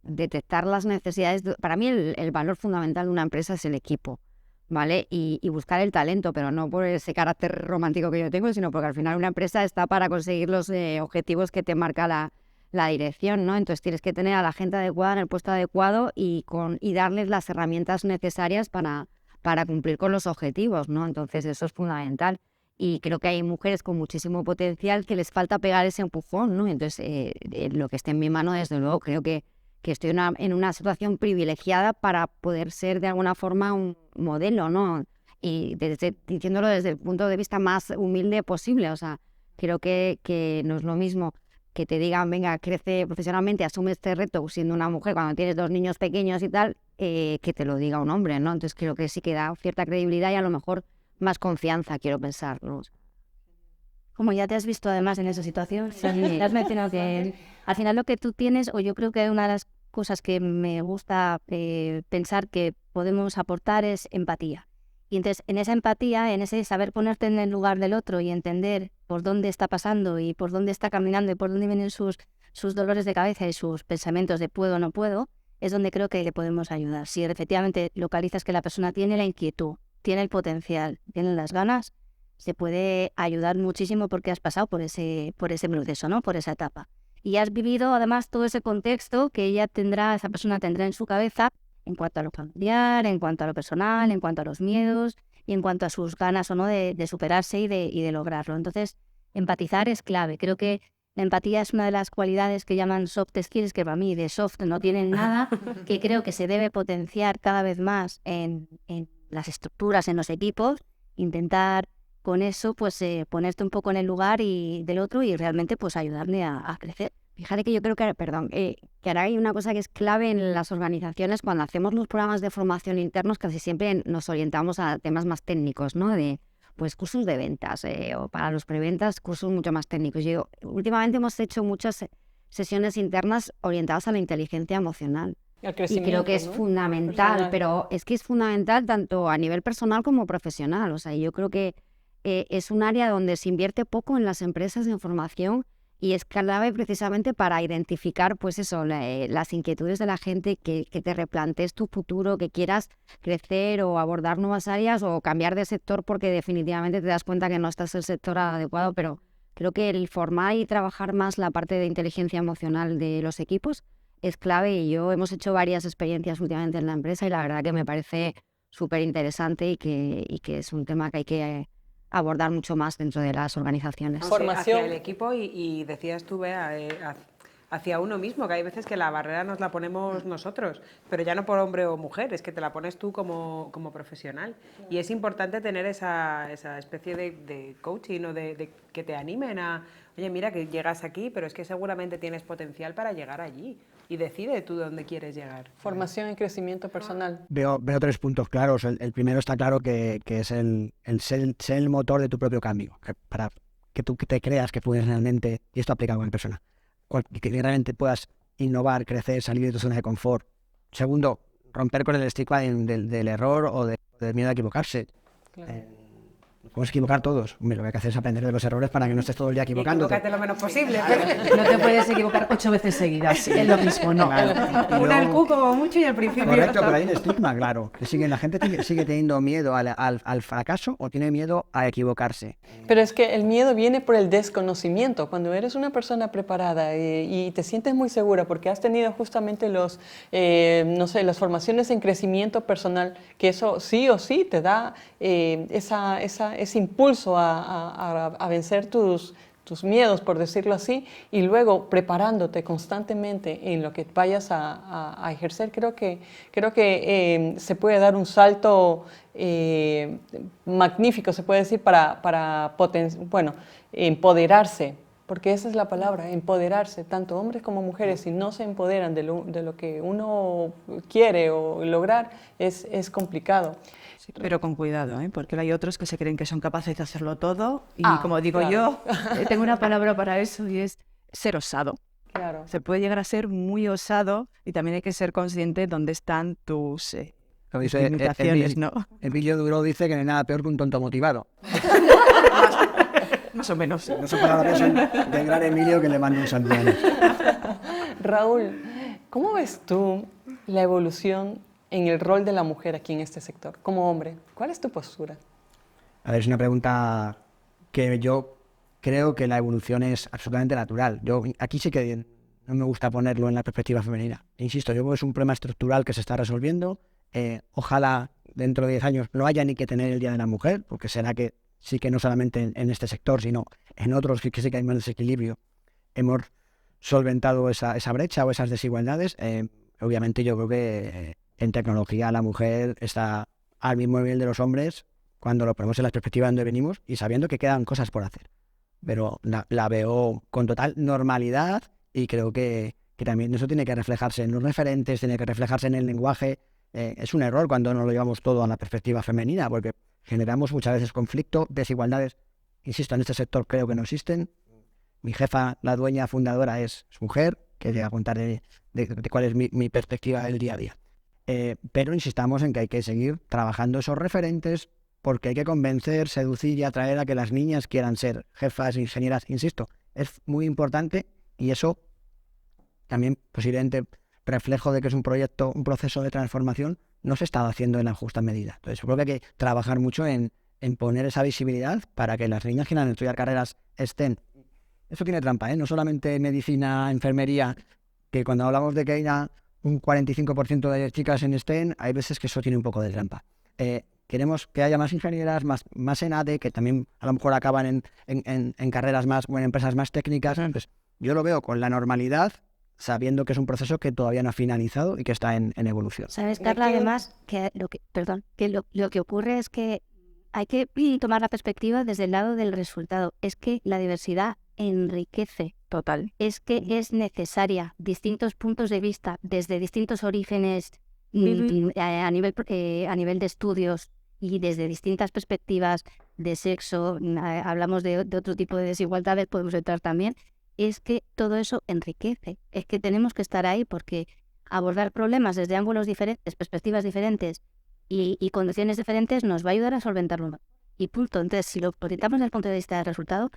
detectar las necesidades. Para mí el valor fundamental de una empresa es el equipo, ¿vale? Y buscar el talento, pero no por ese carácter romántico que yo tengo, sino porque al final una empresa está para conseguir los objetivos que te marca la dirección, ¿no? Entonces tienes que tener a la gente adecuada en el puesto adecuado y darles las herramientas necesarias para cumplir con los objetivos, ¿no? Entonces eso es fundamental. Y creo que hay mujeres con muchísimo potencial que les falta pegar ese empujón, ¿no? Entonces, lo que esté en mi mano, desde luego, creo que estoy en una situación privilegiada para poder ser de alguna forma un modelo, ¿no? Y diciéndolo desde el punto de vista más humilde posible. O sea, creo que no es lo mismo que te digan, venga, crece profesionalmente, asume este reto siendo una mujer cuando tienes 2 niños pequeños y tal, que te lo diga un hombre, ¿no? Entonces creo que sí que da cierta credibilidad y a lo mejor más confianza, quiero pensar, ¿no? Como ya te has visto además en esa situación, sí, has mencionado que al final lo que tú tienes, o yo creo que una de las cosas que me gusta pensar que podemos aportar es empatía. Y entonces en esa empatía, en ese saber ponerte en el lugar del otro y entender por dónde está pasando y por dónde está caminando y por dónde vienen sus dolores de cabeza y sus pensamientos de puedo o no puedo, es donde creo que le podemos ayudar. Si efectivamente localizas que la persona tiene la inquietud, tiene el potencial, tiene las ganas, se puede ayudar muchísimo porque has pasado por ese proceso, ¿no? Por esa etapa. Y has vivido además todo ese contexto que esa persona tendrá en su cabeza en cuanto a lo familiar, en cuanto a lo personal, en cuanto a los miedos y en cuanto a sus ganas o no de superarse y de lograrlo. Entonces, empatizar es clave. Creo que la empatía es una de las cualidades que llaman soft skills, que para mí de soft no tienen nada, que creo que se debe potenciar cada vez más en las estructuras, en los equipos, intentar con eso pues ponerte un poco en el lugar del otro y realmente pues ayudarle a crecer. Fíjate que yo creo que ahora hay una cosa que es clave en las organizaciones. Cuando hacemos los programas de formación internos, casi siempre nos orientamos a temas más técnicos, ¿no? De pues cursos de ventas o para los preventas, cursos mucho más técnicos. Últimamente hemos hecho muchas sesiones internas orientadas a la inteligencia emocional. El Y crecimiento, creo que es ¿no? fundamental, Personal. pero es que es fundamental tanto a nivel personal como profesional. O sea, yo creo que es un área donde se invierte poco en las empresas de formación y es clave precisamente para identificar, pues eso, las inquietudes de la gente, que te replantees tu futuro, que quieras crecer o abordar nuevas áreas o cambiar de sector porque definitivamente te das cuenta que no estás en el sector adecuado, pero creo que el formar y trabajar más la parte de inteligencia emocional de los equipos es clave y hemos hecho varias experiencias últimamente en la empresa y la verdad que me parece súper interesante y que es un tema que hay que abordar mucho más dentro de las organizaciones. No sé, Formación. hacia el equipo y decías tú, Bea, hacia uno mismo, que hay veces que la barrera nos la ponemos nosotros, pero ya no por hombre o mujer, es que te la pones tú como profesional. Y es importante tener esa especie de coaching o de que te animen a, oye, mira que llegas aquí, pero es que seguramente tienes potencial para llegar allí. Y decide tú dónde quieres llegar. Formación y crecimiento personal. Veo 3 puntos claros. El primero está claro que es el ser el motor de tu propio cambio, para que tú te creas que puedes realmente, y esto aplica a cualquier persona, que realmente puedas innovar, crecer, salir de tu zona de confort. Segundo, romper con el estigma del error o del miedo a equivocarse. Claro. Podemos equivocar todos. Hombre, lo que hay que hacer es aprender de los errores para que no estés todo el día equivocándote. Equivócate lo menos posible. No te puedes equivocar 8 veces seguidas, es lo mismo, no. Claro. Una al Q como mucho y al principio. Correcto, pero hay un estigma, claro. La gente sigue teniendo miedo al fracaso o tiene miedo a equivocarse. Pero es que el miedo viene por el desconocimiento. Cuando eres una persona preparada y te sientes muy segura porque has tenido justamente las formaciones en crecimiento personal, que eso sí o sí te da ese impulso a vencer tus miedos, por decirlo así, y luego preparándote constantemente en lo que vayas a ejercer, creo que se puede dar un salto magnífico, se puede decir, para empoderarse, porque esa es la palabra, empoderarse, tanto hombres como mujeres. Si no se empoderan de lo que uno quiere o lograr, es complicado. Sí, pero con cuidado, porque hay otros que se creen que son capaces de hacerlo todo y como digo claro. yo, tengo una palabra para eso y es ser osado. Claro. Se puede llegar a ser muy osado y también hay que ser consciente de dónde están tus Como dice limitaciones, ¿no? Emilio Duro dice que no hay nada peor que un tonto motivado. Más o menos. No son palabras del gran Emilio, que le mando un saludo. Raúl, ¿cómo ves tú la evolución en el rol de la mujer aquí en este sector, como hombre? ¿Cuál es tu postura? A ver, es una pregunta que yo creo que la evolución es absolutamente natural. Aquí sí que no me gusta ponerlo en la perspectiva femenina. Insisto, yo creo que es un problema estructural que se está resolviendo. Ojalá dentro de 10 años no haya ni que tener el Día de la Mujer, porque será que sí que no solamente en este sector, sino en otros que sí que hay más desequilibrio, hemos solventado esa brecha o esas desigualdades. Obviamente yo creo que en tecnología la mujer está al mismo nivel de los hombres cuando lo ponemos en la perspectiva de donde venimos y sabiendo que quedan cosas por hacer. Pero la veo con total normalidad y creo que también eso tiene que reflejarse en los referentes, tiene que reflejarse en el lenguaje. Es un error cuando no lo llevamos todo a la perspectiva femenina, porque generamos muchas veces conflicto, desigualdades insisto, en este sector creo que no existen. Mi jefa, la dueña fundadora, es mujer, que llega a contar de cuál es mi perspectiva del día a día. Pero insistamos en que hay que seguir trabajando esos referentes porque hay que convencer, seducir y atraer a que las niñas quieran ser jefas, ingenieras. Insisto, es muy importante y eso también posiblemente reflejo de que es un proceso de transformación, no se está haciendo en la justa medida. Entonces yo creo que hay que trabajar mucho en poner esa visibilidad para que las niñas que quieran estudiar carreras estén. Eso tiene trampa, ¿eh? No solamente medicina, enfermería, que cuando hablamos de que hay un 45% de chicas en STEM, hay veces que eso tiene un poco de trampa. Queremos que haya más ingenieras, más en ADE, que también a lo mejor acaban en carreras más o en empresas más técnicas. Pues yo lo veo con la normalidad, sabiendo que es un proceso que todavía no ha finalizado y que está en evolución. ¿Sabes, Carla? Además, que lo que ocurre es que hay que tomar la perspectiva desde el lado del resultado. Es que la diversidad enriquece. Total. Es que es necesaria. Distintos puntos de vista, desde distintos orígenes, a nivel de estudios y desde distintas perspectivas de sexo, hablamos de otro tipo de desigualdades, podemos entrar también. Es que todo eso enriquece. Es que tenemos que estar ahí porque abordar problemas desde ángulos diferentes, perspectivas diferentes y condiciones diferentes nos va a ayudar a solventarlo. Y punto. Entonces, si lo proyectamos desde el punto de vista del resultado,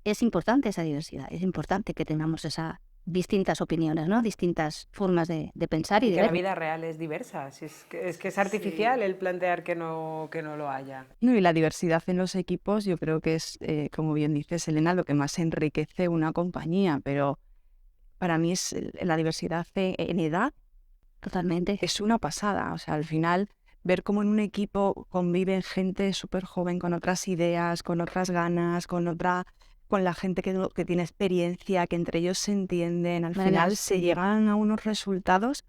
es importante esa diversidad, es importante que tengamos esas distintas opiniones, ¿no? Distintas formas de pensar y de que ver. la vida real es diversa, si es que es artificial el plantear que no lo haya. No, y la diversidad en los equipos yo creo que es, como bien dices, Elena, lo que más enriquece una compañía, pero para mí es la diversidad en edad. Totalmente. Es una pasada, o sea, al final ver cómo en un equipo conviven gente súper joven con otras ideas, con otras ganas, con la gente que tiene experiencia, que entre ellos se entienden, al final se llegan a unos resultados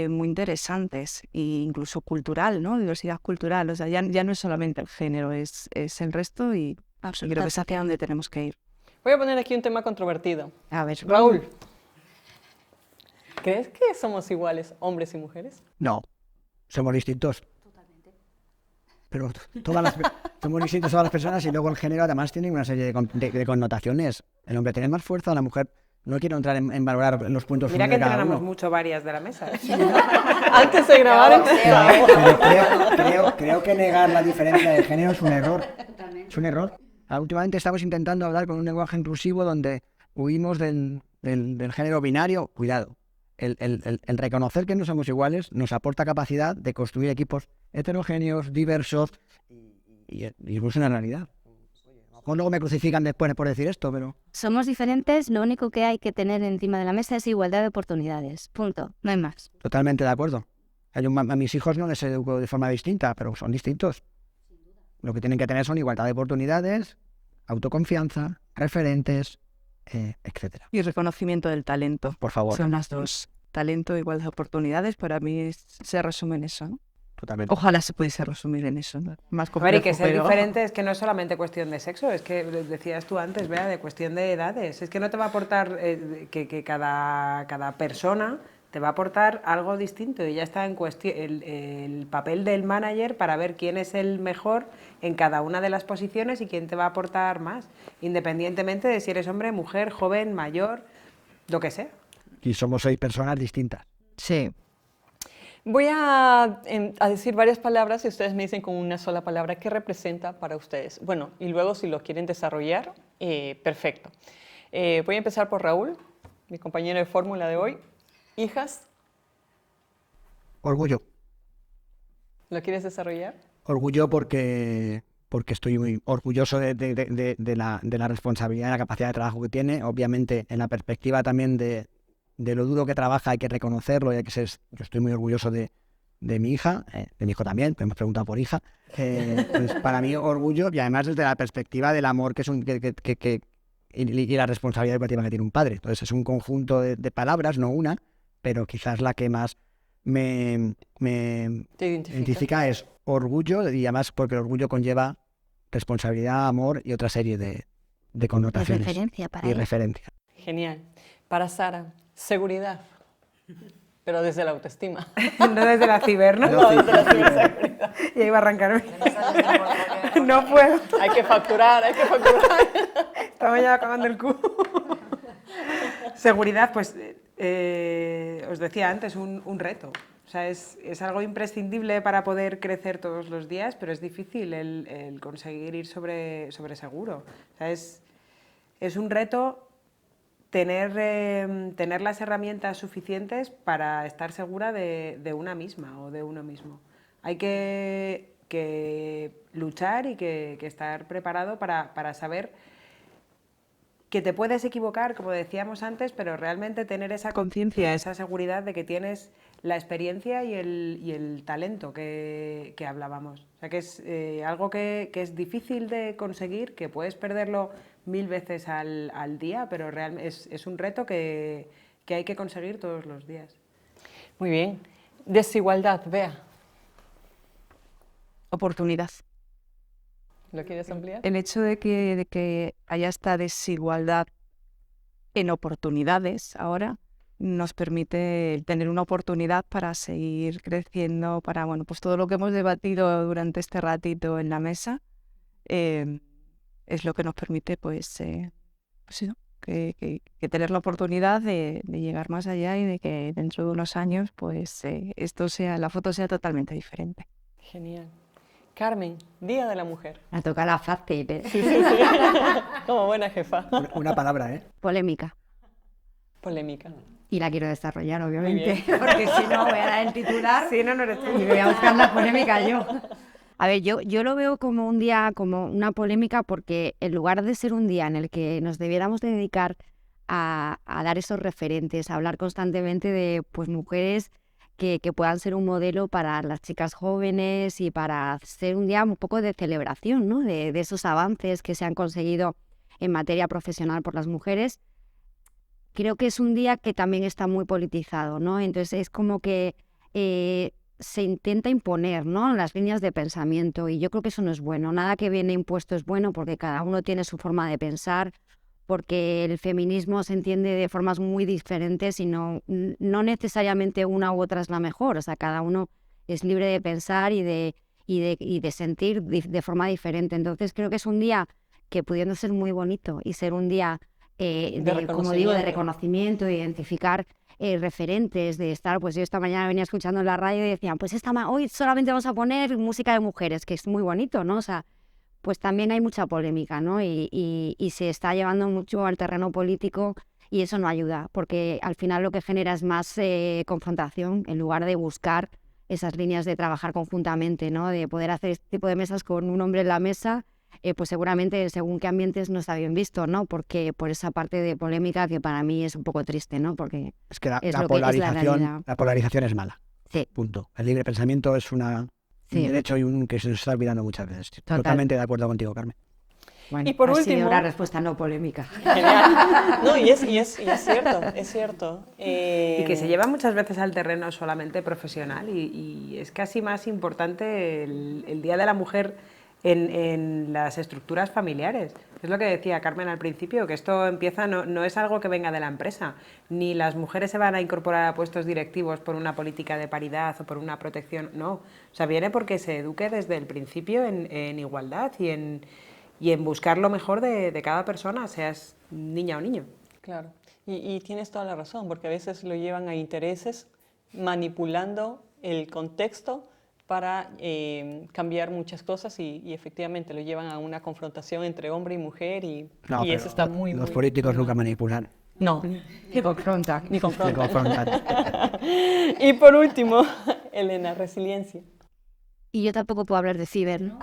muy interesantes e incluso cultural, ¿no? Diversidad cultural, o sea, ya no es solamente el género, es el resto y creo que es hacia donde tenemos que ir. Voy a poner aquí un tema controvertido. A ver, Raúl, ¿crees que somos iguales hombres y mujeres? No, somos distintos. Pero somos distintos todas las personas y luego el género además tiene una serie de connotaciones. El hombre tiene más fuerza, la mujer... No quiero entrar en valorar los puntos Mira de que cada entrenamos uno. mucho varias de la mesa. Antes de grabar Pero creo que negar la diferencia de género es un error. Es un error. Últimamente estamos intentando hablar con un lenguaje inclusivo donde huimos del género binario. Cuidado. El reconocer que no somos iguales nos aporta capacidad de construir equipos heterogéneos, diversos y incluso una realidad. A lo mejor luego me crucifican después por decir esto, pero... Somos diferentes, lo único que hay que tener encima de la mesa es igualdad de oportunidades. Punto, no hay más. Totalmente de acuerdo. A mis hijos no les educo de forma distinta, pero son distintos. Lo que tienen que tener son igualdad de oportunidades, autoconfianza, referentes, etcétera. y reconocimiento del talento. Por favor. Son las dos. Talento, igualdad de oportunidades, para mí se resume en eso, ¿no? Totalmente. Ojalá se pudiese resumir en eso, ¿no? Más A complejo, ver, y que ser pero... diferente es que no es solamente cuestión de sexo, es que decías tú antes, Bea, de cuestión de edades. Es que no te va a aportar que cada persona te va a aportar algo distinto y ya está en cuestión el papel del manager para ver quién es el mejor en cada una de las posiciones y quién te va a aportar más, independientemente de si eres hombre, mujer, joven, mayor, lo que sea. Y somos 6 personas distintas. Sí. Voy a decir varias palabras y ustedes me dicen con una sola palabra qué representa para ustedes. Bueno, y luego si lo quieren desarrollar, perfecto. Voy a empezar por Raúl, mi compañero de fórmula de hoy. Hijas, Orgullo. ¿lo quieres desarrollar? Orgullo porque estoy muy orgulloso de la responsabilidad y la capacidad de trabajo que tiene. Obviamente, en la perspectiva también de lo duro que trabaja hay que reconocerlo y hay que ser... Yo estoy muy orgulloso de mi hija, de mi hijo también, hemos preguntado por hija. Pues para mí orgullo y además desde la perspectiva del amor y la responsabilidad educativa que tiene un padre. Entonces es un conjunto de palabras, no una, pero quizás la que más me ¿Te identifica es orgullo y además porque el orgullo conlleva responsabilidad, amor y otra serie de connotaciones. Referencia para y él. referencia. Genial. Para Sara, seguridad, pero desde la autoestima. No desde la ciber, ¿no? No, desde la ciberseguridad. Y ahí va a arrancarme. No puedo. Hay que facturar, hay que facturar. Estamos ya acabando el Q. Seguridad, pues os decía antes, un reto. O sea, es algo imprescindible para poder crecer todos los días, pero es difícil el conseguir ir sobre seguro. O sea, es un reto tener las herramientas suficientes para estar segura de una misma o de uno mismo. Hay que luchar y que estar preparado para saber que te puedes equivocar, como decíamos antes, pero realmente tener esa conciencia, esa seguridad de que tienes la experiencia y el talento que hablábamos. O sea, que es algo que es difícil de conseguir, que puedes perderlo 1000 veces al día, pero realmente es un reto que hay que conseguir todos los días. Muy bien. Desigualdad, Bea. Oportunidad. ¿Lo quieres ampliar? El hecho de que haya esta desigualdad en oportunidades ahora nos permite tener una oportunidad para seguir creciendo, para, bueno, pues todo lo que hemos debatido durante este ratito en la mesa es lo que nos permite, pues sí, que tener la oportunidad de llegar más allá y de que dentro de unos años, pues la foto sea totalmente diferente. Genial. Carmen, Día de la Mujer. Me toca la fácil, ¿eh? Como buena jefa. Una palabra, ¿eh? Polémica. Polémica. Y la quiero desarrollar, obviamente, bien. porque si no voy a dar el titular Sí, no eres tú. y me voy a buscar la polémica yo. A ver, yo lo veo como un día, como una polémica, porque en lugar de ser un día en el que nos debiéramos dedicar a dar esos referentes, a hablar constantemente de pues mujeres que puedan ser un modelo para las chicas jóvenes y para ser un día un poco de celebración, ¿no? De esos avances que se han conseguido en materia profesional por las mujeres. Creo que es un día que también está muy politizado, ¿no? Entonces es como que se intenta imponer, ¿no?, las líneas de pensamiento, y yo creo que eso no es bueno. Nada que viene impuesto es bueno, porque cada uno tiene su forma de pensar, porque el feminismo se entiende de formas muy diferentes y no necesariamente una u otra es la mejor. O sea, cada uno es libre de pensar y de sentir de forma diferente. Entonces creo que es un día que, pudiendo ser muy bonito y ser un día como digo, de reconocimiento, de identificar referentes, de estar, pues yo esta mañana venía escuchando en la radio y decían, pues hoy solamente vamos a poner música de mujeres, que es muy bonito, ¿no? O sea, pues también hay mucha polémica, ¿no? Y se está llevando mucho al terreno político, y eso no ayuda, porque al final lo que genera es más confrontación, en lugar de buscar esas líneas de trabajar conjuntamente, ¿no? De poder hacer este tipo de mesas con un hombre en la mesa, pues seguramente según qué ambientes no está bien visto, ¿no? Porque por esa parte de polémica que para mí es un poco triste, ¿no? Porque Es que la es lo que es la polarización, realidad. la polarización es mala. Sí. Punto. El libre pensamiento es un Sí. derecho y que se nos está olvidando muchas veces. Total. Totalmente de acuerdo contigo, Carmen. Bueno, Y por ha sido último- una respuesta no polémica. Genial. No, y es cierto, es cierto. Y que se lleva muchas veces al terreno solamente profesional, y es casi más importante el Día de la Mujer en las estructuras familiares. Es lo que decía Carmen al principio, que esto empieza, no es algo que venga de la empresa, ni las mujeres se van a incorporar a puestos directivos por una política de paridad o por una protección, no. O sea, viene porque se eduque desde el principio en igualdad y en buscar lo mejor de cada persona, seas niña o niño. Claro, y tienes toda la razón, porque a veces lo llevan a intereses manipulando el contexto para cambiar muchas cosas, y efectivamente lo llevan a una confrontación entre hombre y mujer, y No, eso pero está muy los muy- políticos nunca manipulan. No, Y confronta. ni Se confrontan. confrontan. Y por último, Elena, resiliencia. Y yo tampoco puedo hablar de ciber, ¿no?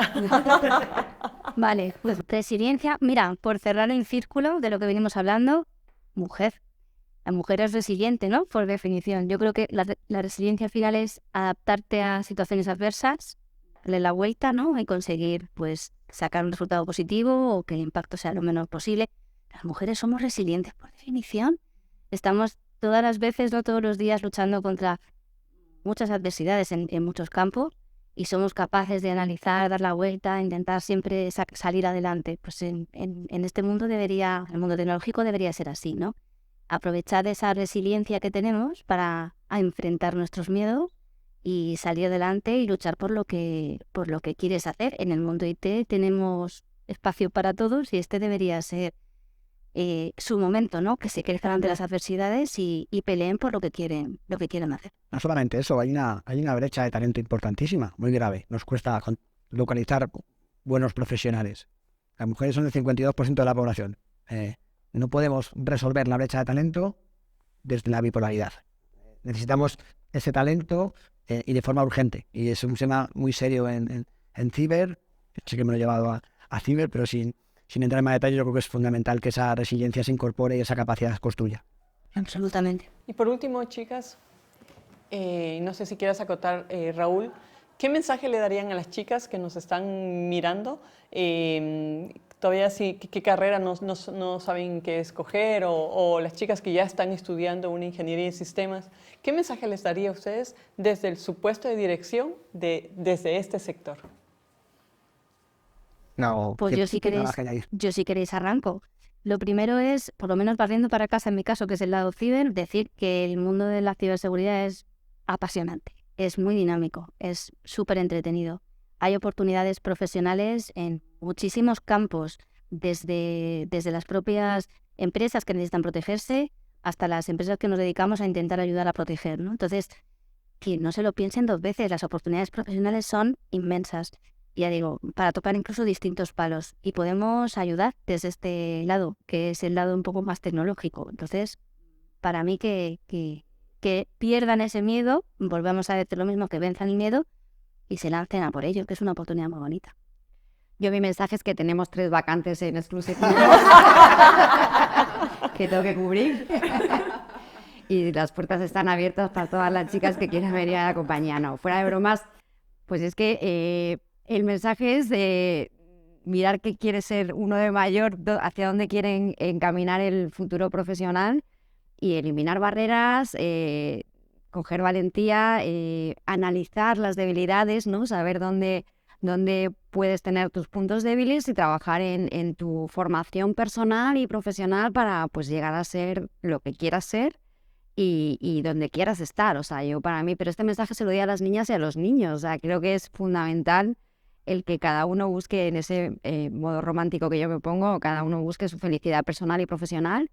Vale, pues resiliencia. Mira, por cerrar el círculo de lo que venimos hablando, mujer. La mujer es resiliente, ¿no? Por definición. Yo creo que la resiliencia al final es adaptarte a situaciones adversas, darle la vuelta, ¿no? Y conseguir, pues, sacar un resultado positivo o que el impacto sea lo menos posible. Las mujeres somos resilientes por definición. Estamos todas las veces, no todos los días, luchando contra muchas adversidades en muchos campos, y somos capaces de analizar, dar la vuelta, intentar siempre salir adelante. Pues en este mundo el mundo tecnológico debería ser así, ¿no? Aprovechar esa resiliencia que tenemos para enfrentar nuestros miedos y salir adelante y luchar por lo que quieres hacer. En el mundo IT tenemos espacio para todos y este debería ser su momento, ¿no? Que se crezcan ante las adversidades y peleen por lo que quieren hacer. No solamente eso, hay una brecha de talento importantísima, muy grave. Nos cuesta localizar buenos profesionales. Las mujeres son el 52% de la población. No podemos resolver la brecha de talento desde la bipolaridad. Necesitamos ese talento y de forma urgente. Y es un tema muy serio en ciber. Sí que me lo he llevado a ciber, pero sin entrar en más detalles, yo creo que es fundamental que esa resiliencia se incorpore y esa capacidad se construya. Absolutamente. Y por último, chicas, no sé si quieras acotar, Raúl, ¿qué mensaje le darían a las chicas que nos están mirando? Todavía sí, qué carrera no saben qué escoger, o las chicas que ya están estudiando una ingeniería en sistemas, ¿qué mensaje les daría a ustedes desde su puesto de dirección desde este sector? No, Pues yo si queréis arranco. Lo primero es, por lo menos barriendo para casa en mi caso, que es el lado ciber, decir que el mundo de la ciberseguridad es apasionante, es muy dinámico, es súper entretenido. Hay oportunidades profesionales en muchísimos campos, desde las propias empresas que necesitan protegerse hasta las empresas que nos dedicamos a intentar ayudar a proteger, ¿no? Entonces, que no se lo piensen dos veces, las oportunidades profesionales son inmensas. Ya digo, para tocar incluso distintos palos y podemos ayudar desde este lado, que es el lado un poco más tecnológico. Entonces, para mí que pierdan ese miedo, volvamos a decir lo mismo, que venzan el miedo y se lancen a por ello, que es una oportunidad muy bonita. Yo mi mensaje es que tenemos 3 vacantes en exclusiva que tengo que cubrir. Y las puertas están abiertas para todas las chicas que quieran venir a la compañía. No, fuera de bromas, pues es que el mensaje es de mirar qué quiere ser uno de mayor, hacia dónde quieren encaminar el futuro profesional y eliminar barreras, coger valentía, analizar las debilidades, ¿no? Saber dónde puedes tener tus puntos débiles y trabajar en tu formación personal y profesional para pues llegar a ser lo que quieras ser y donde quieras estar. O sea, yo para mí, pero este mensaje se lo doy a las niñas y a los niños. O sea, creo que es fundamental el que cada uno busque en ese modo romántico que yo me pongo, cada uno busque su felicidad personal y profesional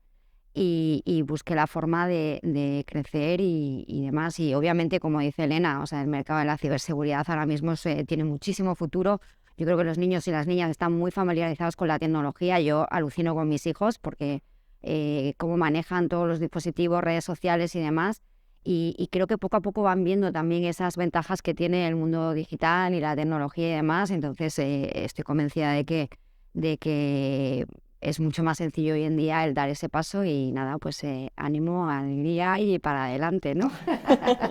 y busque la forma de crecer y demás. Y obviamente, como dice Elena, o sea, el mercado de la ciberseguridad ahora mismo tiene muchísimo futuro. Yo creo que los niños y las niñas están muy familiarizados con la tecnología. Yo alucino con mis hijos porque cómo manejan todos los dispositivos, redes sociales y demás. Y creo que poco a poco van viendo también esas ventajas que tiene el mundo digital y la tecnología y demás. Entonces estoy convencida de que es mucho más sencillo hoy en día el dar ese paso y nada, pues ánimo, alegría y para adelante, ¿no?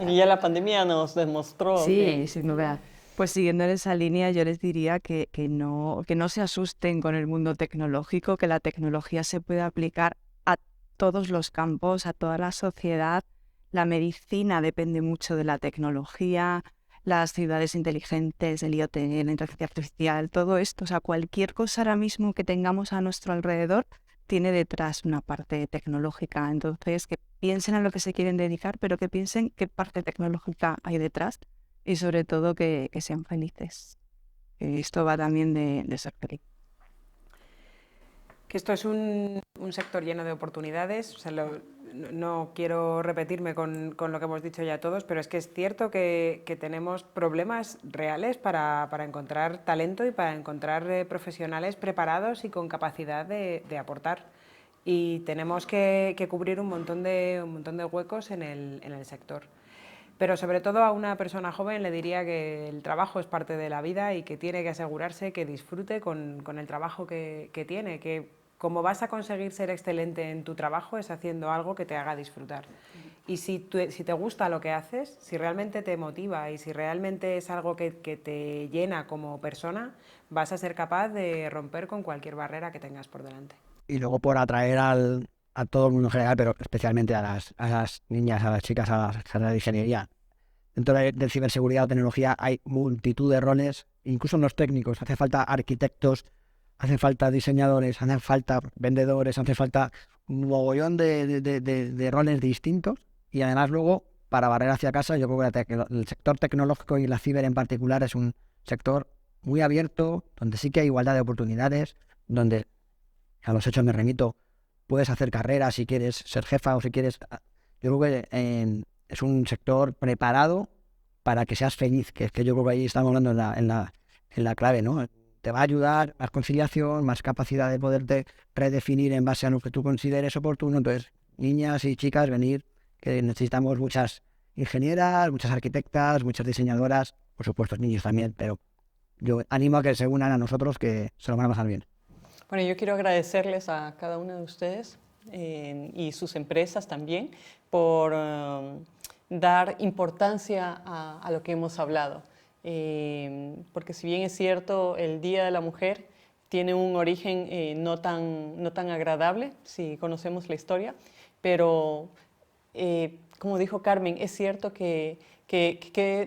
Y ya la pandemia nos demostró. Sí, sin duda. Pues siguiendo en esa línea, yo les diría que no se asusten con el mundo tecnológico, que la tecnología se puede aplicar a todos los campos, a toda la sociedad. La medicina depende mucho de la tecnología, las ciudades inteligentes, el IoT, la inteligencia artificial, todo esto. O sea, cualquier cosa ahora mismo que tengamos a nuestro alrededor tiene detrás una parte tecnológica. Entonces, que piensen a lo que se quieren dedicar, pero que piensen qué parte tecnológica hay detrás y sobre todo que sean felices. Esto va también de ser feliz. Que esto es un sector lleno de oportunidades. O sea, no quiero repetirme con lo que hemos dicho ya todos, pero es que es cierto que tenemos problemas reales para encontrar talento y para encontrar profesionales preparados y con capacidad de aportar. Y tenemos que cubrir un montón de huecos en el sector. Pero sobre todo a una persona joven le diría que el trabajo es parte de la vida y que tiene que asegurarse que disfrute con el trabajo que tiene, que como vas a conseguir ser excelente en tu trabajo es haciendo algo que te haga disfrutar. Y si te gusta lo que haces, si realmente te motiva y si realmente es algo que te llena como persona, vas a ser capaz de romper con cualquier barrera que tengas por delante. Y luego por atraer a todo el mundo en general, pero especialmente a las niñas, a las chicas, a las carreras de ingeniería. Dentro de ciberseguridad o tecnología hay multitud de roles, incluso en los técnicos. Hace falta arquitectos, hace falta diseñadores, hace falta vendedores, hace falta un mogollón de roles distintos y además luego para barrer hacia casa. Yo creo que el sector tecnológico y la ciber en particular es un sector muy abierto, donde sí que hay igualdad de oportunidades, donde a los hechos me remito, puedes hacer carrera si quieres ser jefa o si quieres... Yo creo que es un sector preparado para que seas feliz, que es que yo creo que ahí estamos hablando en la clave, ¿no? Te va a ayudar más conciliación, más capacidad de poderte redefinir en base a lo que tú consideres oportuno. Entonces, niñas y chicas, venir, que necesitamos muchas ingenieras, muchas arquitectas, muchas diseñadoras, por supuesto niños también, pero yo animo a que se unan a nosotros, que se lo van a pasar bien. Bueno, yo quiero agradecerles a cada uno de ustedes y sus empresas también por dar importancia a lo que hemos hablado. Porque si bien es cierto, el Día de la Mujer tiene un origen no tan agradable, si conocemos la historia, pero como dijo Carmen, es cierto que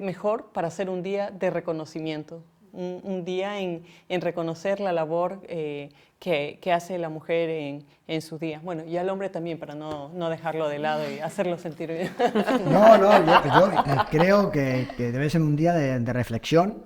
mejor para hacer un día de reconocimiento, un día en reconocer la labor que hace la mujer en su día. Bueno, y al hombre también, para no dejarlo de lado y hacerlo sentir bien. No, yo creo que debe ser un día de reflexión,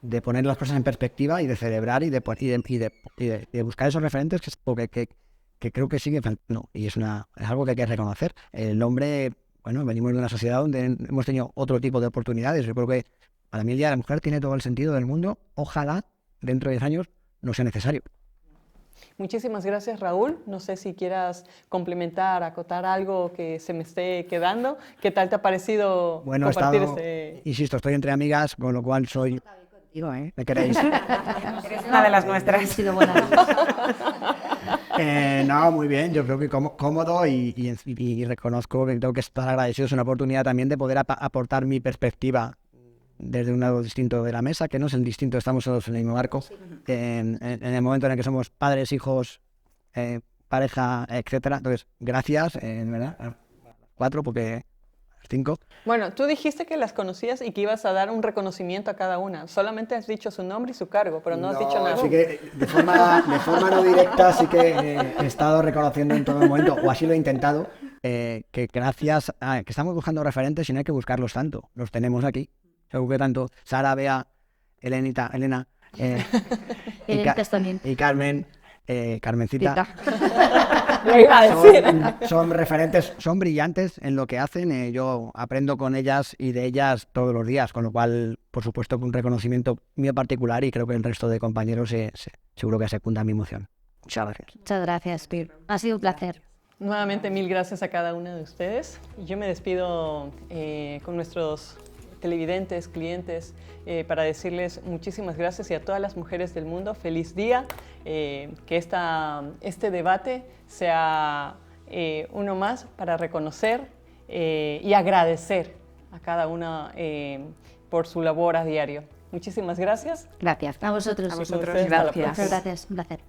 de poner las cosas en perspectiva y de celebrar y de buscar esos referentes que creo que sigue faltando. Y es algo que hay que reconocer. El hombre, bueno, venimos de una sociedad donde hemos tenido otro tipo de oportunidades. Yo creo que para mí el Día de la Mujer tiene todo el sentido del mundo. Ojalá dentro de 10 años no sea necesario. Muchísimas gracias, Raúl. No sé si quieras complementar, acotar algo que se me esté quedando. ¿Qué tal te ha parecido compartir insisto, estoy entre amigas, con lo cual soy... Digo, ¿Me queréis? Eres una de las nuestras. Han sido buenas. No, muy bien, yo creo que cómodo y reconozco que tengo que estar agradecido. Es una oportunidad también de poder aportar mi perspectiva desde un lado distinto de la mesa, que no es el distinto, estamos todos en el mismo barco. En el momento en el que somos padres, hijos, pareja, etcétera. Entonces, gracias, ¿verdad? A 4, porque 5. Bueno, tú dijiste que las conocías y que ibas a dar un reconocimiento a cada una. Solamente has dicho su nombre y su cargo, pero no has dicho nada. Así que de forma no directa sí que he estado reconociendo en todo momento, o así lo he intentado, que gracias a que estamos buscando referentes y no hay que buscarlos tanto. Los tenemos aquí. Seguro que tanto Sara, Bea, Elena también. y Carmen, Carmencita, Lo iba a decir. son referentes, son brillantes en lo que hacen. Yo aprendo con ellas y de ellas todos los días, con lo cual, por supuesto, que un reconocimiento mío particular, y creo que el resto de compañeros seguro que secunda mi emoción. Muchas gracias. Muchas gracias, Pir. Ha sido un placer. Nuevamente, mil gracias a cada una de ustedes. Y yo me despido con nuestros televidentes, clientes, para decirles muchísimas gracias, y a todas las mujeres del mundo, feliz día, que este debate sea uno más para reconocer y agradecer a cada una por su labor a diario. Muchísimas gracias. Gracias. A vosotros. A vosotros, Hasta la gracias. Muchas gracias. Un placer.